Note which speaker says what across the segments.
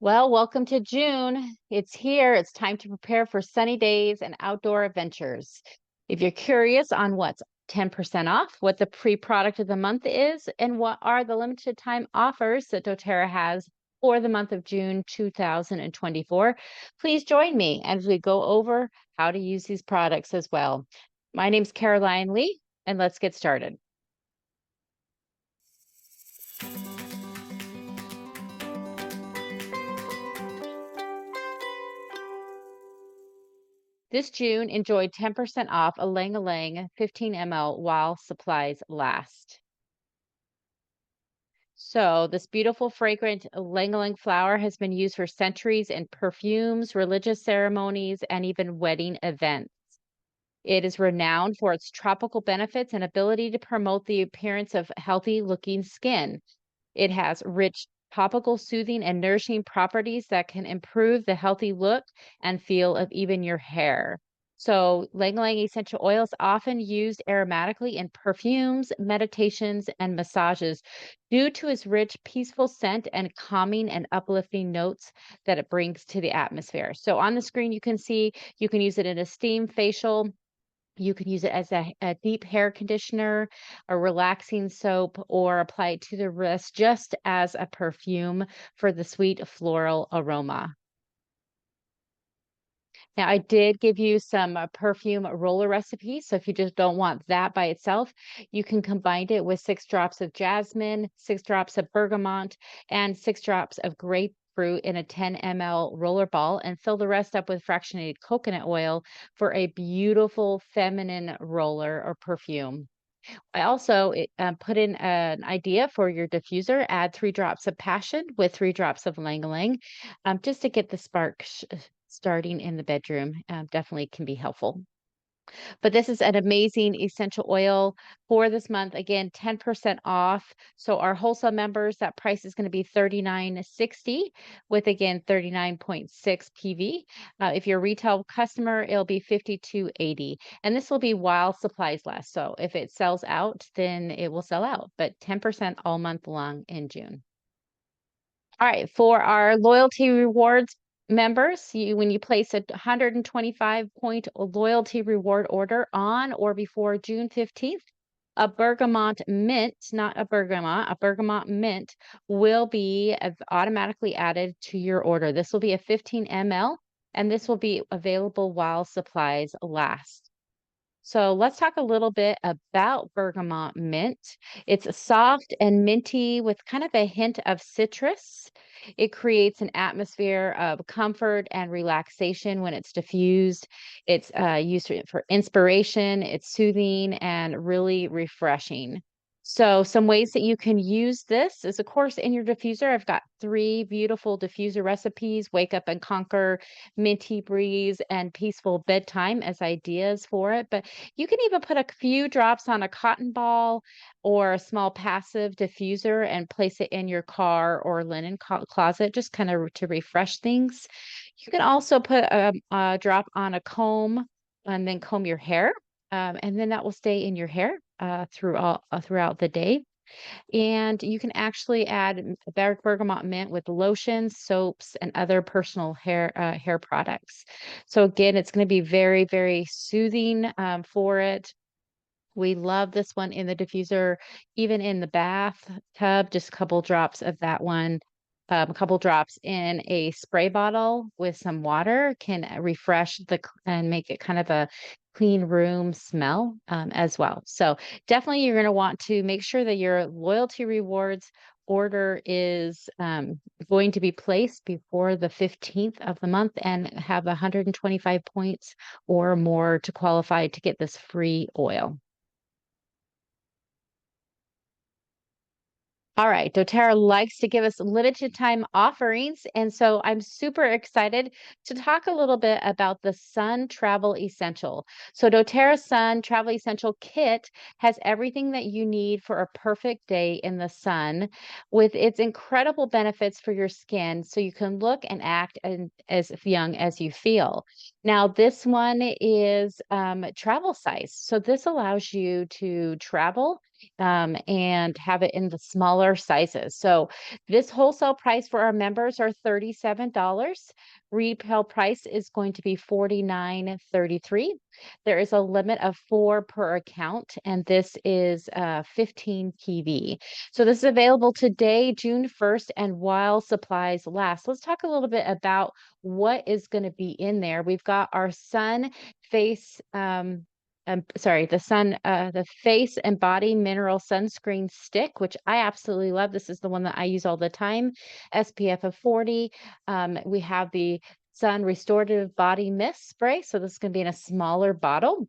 Speaker 1: Well, welcome to June. It's here. It's time to prepare for sunny days and outdoor adventures. If you're curious on what's 10% off, what the pre-product of the month is, and what are the limited time offers that doTERRA has for the month of June 2024, please join me as we go over how to use these products as well. My name's Caroline Lee, and let's get started. This June, enjoy 10% off a Lang 15 ml while supplies last. So, this beautiful, fragrant Lang flower has been used for centuries in perfumes, religious ceremonies, and even wedding events. It is renowned for its tropical benefits and ability to promote the appearance of healthy looking skin. It has rich topical soothing and nourishing properties that can improve the healthy look and feel of even your hair. So, Lang essential oil is often used aromatically in perfumes, meditations, and massages due to its rich, peaceful scent and calming and uplifting notes that it brings to the atmosphere. So, on the screen, you can see you can use it in a steam facial, you can use it as a deep hair conditioner, a relaxing soap, or apply it to the wrist just as a perfume for the sweet floral aroma. Now, I did give you some perfume roller recipes. So if you just don't want that by itself, you can combine it with 6 drops of jasmine, 6 drops of bergamot, and 6 drops of grapefruit in a 10 ml roller ball and fill the rest up with fractionated coconut oil for a beautiful feminine roller or perfume. I also put in an idea for your diffuser. Add 3 drops of passion with 3 drops of lang just to get the spark starting in the bedroom. Definitely can be helpful. But this is an amazing essential oil for this month. Again, 10% off. So our wholesale members, that price is going to be $39.60 with again 39.6 PV. If you're a retail customer, it'll be $52.80. And this will be while supplies last. So if it sells out, then it will sell out, but 10% all month long in June. All right, for our loyalty rewards members, when you place a 125-point loyalty reward order on or before June 15th, a bergamot mint, not a bergamot mint will be automatically added to your order. This will be a 15 ml, and this will be available while supplies last. So let's talk a little bit about bergamot mint. It's soft and minty with kind of a hint of citrus. It creates an atmosphere of comfort and relaxation when it's diffused. It's used for inspiration, it's soothing and really refreshing. So, some ways that you can use this is, of course, in your diffuser. I've got 3 beautiful diffuser recipes: Wake Up and Conquer, Minty Breeze, and Peaceful Bedtime as ideas for it. But you can even put a few drops on a cotton ball or a small passive diffuser and place it in your car or linen closet, just kind of to refresh things. You can also put a drop on a comb and then comb your hair, and then that will stay in your hair throughout the day. And you can actually add bergamot mint with lotions, soaps, and other personal hair products. So again, it's going to be very, very soothing for it. We love this one in the diffuser, even in the bathtub, just a couple drops of that one. A couple drops in a spray bottle with some water can refresh and make it kind of a clean room smell as well. So definitely you're going to want to make sure that your loyalty rewards order is going to be placed before the 15th of the month and have 125 points or more to qualify to get this free oil. All right, doTERRA likes to give us limited time offerings. And so I'm super excited to talk a little bit about the Sun Travel Essential. So, doTERRA Sun Travel Essential Kit has everything that you need for a perfect day in the sun with its incredible benefits for your skin so you can look and act as young as you feel. Now, this one is travel size. So, this allows you to travel and have it in the smaller sizes. So this wholesale price for our members are $37. Retail price is going to be $49.33. There is a limit of 4 per account, and this is 15 PV. So this is available today, June 1st, and while supplies last. Let's talk a little bit about what is going to be in there. We've got our sun face the face and body mineral sunscreen stick, which I absolutely love. This is the one that I use all the time, SPF of 40. We have the sun restorative body mist spray. So this is going to be in a smaller bottle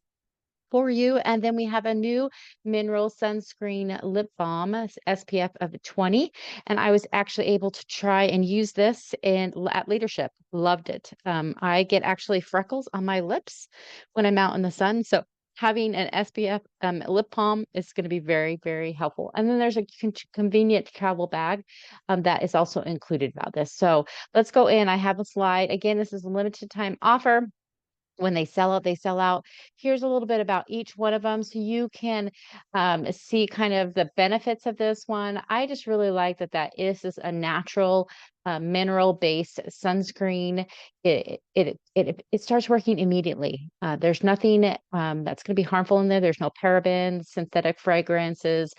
Speaker 1: for you. And then we have a new mineral sunscreen lip balm, SPF of 20. And I was actually able to try and use this at leadership. Loved it. I get actually freckles on my lips when I'm out in the sun. So having an SPF lip balm is going to be very, very helpful. And then there's a convenient travel bag that is also included about this. So let's go in. I have a slide. Again, this is a limited time offer. When they sell out, they sell out. Here's a little bit about each one of them so you can see kind of the benefits of this one. I just really like that is a natural mineral-based sunscreen. It starts working immediately. There's nothing that's going to be harmful in there. There's no parabens, synthetic fragrances.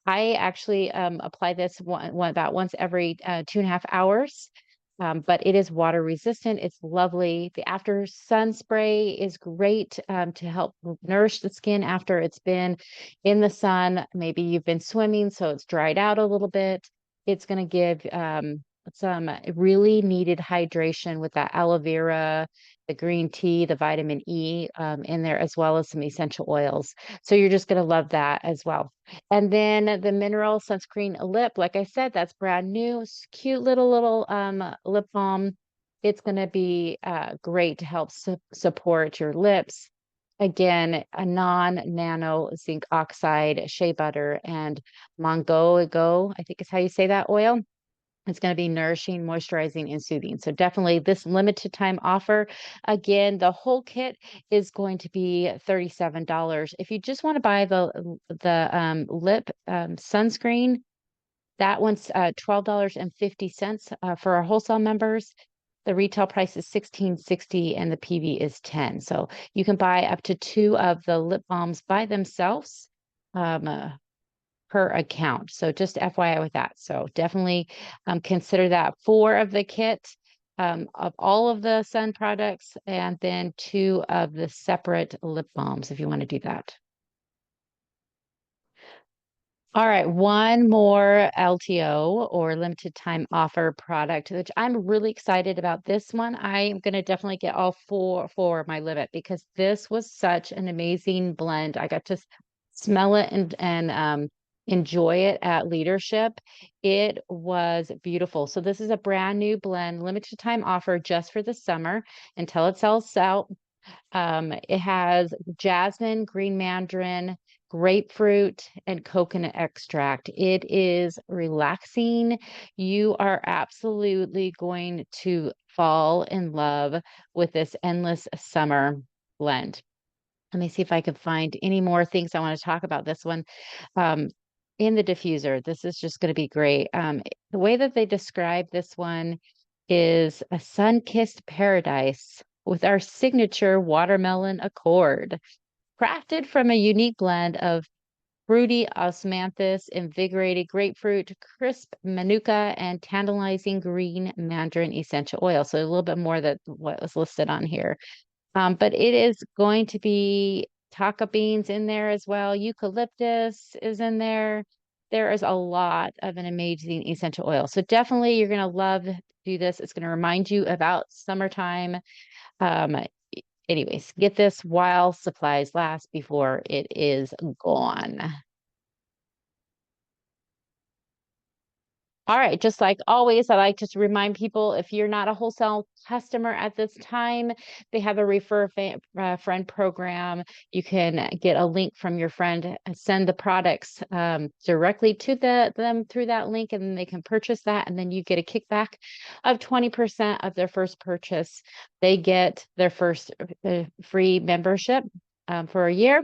Speaker 1: I actually apply this about once every 2.5 hours. But it is water resistant. It's lovely. The after sun spray is great to help nourish the skin after it's been in the sun. Maybe you've been swimming, so it's dried out a little bit. It's going to give some really needed hydration with that aloe vera, the green tea, the vitamin E in there, as well as some essential oils. So you're just going to love that as well. And then the mineral sunscreen lip, like I said, that's brand new. It's cute little lip balm. It's going to be great to help support your lips. Again, a non-nano zinc oxide shea butter and mongogo, I think is how you say that oil. It's going to be nourishing, moisturizing, and soothing. So definitely this limited time offer. Again, the whole kit is going to be $37. If you just want to buy the lip sunscreen, that one's $12.50 for our wholesale members. The retail price is $16.60 and the PV is 10. So you can buy up to 2 of the lip balms by themselves. Per account. So just FYI with that. So definitely consider that 4 of the kit of all of the sun products and then 2 of the separate lip balms if you want to do that. All right, one more LTO or limited time offer product, which I'm really excited about this one. I am going to definitely get all 4 for my limit because this was such an amazing blend. I got to smell it and enjoy it at leadership. It was beautiful. So this is a brand new blend, limited time offer just for the summer until it sells out. It has jasmine, green mandarin, grapefruit, and coconut extract. It is relaxing. You are absolutely going to fall in love with this endless summer blend. Let me see if I can find any more things I want to talk about this one. In the diffuser, this is just going to be great. The way that they describe this one is a sun-kissed paradise with our signature watermelon accord, crafted from a unique blend of fruity osmanthus, invigorated grapefruit, crisp manuka, and tantalizing green mandarin essential oil. So a little bit more than what was listed on here. But it is going to be tonka beans in there as well. Eucalyptus is in there. There is a lot of an amazing essential oil. So definitely you're going to love to do this. It's going to remind you about summertime. Um, anyways, get this while supplies last before it is gone. All right, just like always, I like to remind people if you're not a wholesale customer at this time, they have a friend program. You can get a link from your friend and send the products directly to them through that link, and then they can purchase that, and then you get a kickback of 20% of their first purchase. They get their first free membership for a year.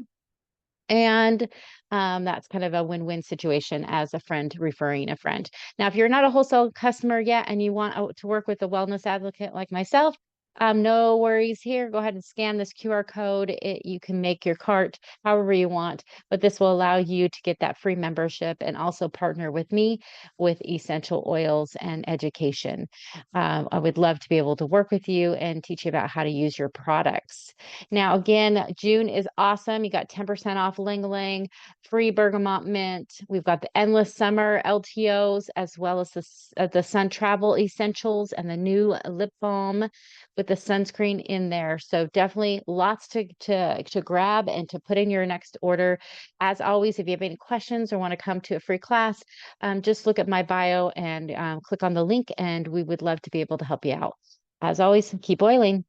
Speaker 1: And that's kind of a win-win situation as a friend referring a friend. Now, if you're not a wholesale customer yet and you want to work with a wellness advocate like myself, no worries here. Go ahead and scan this QR code. You can make your cart however you want, but this will allow you to get that free membership and also partner with me with essential oils and education. I would love to be able to work with you and teach you about how to use your products. Now, again, June is awesome. You got 10% off Ling Ling, free bergamot mint. We've got the endless summer LTOs, as well as the sun travel essentials and the new lip balm with the sunscreen in there. So definitely lots to grab and to put in your next order. As always, if you have any questions or want to come to a free class, just look at my bio and click on the link, and we would love to be able to help you out. As always, keep oiling.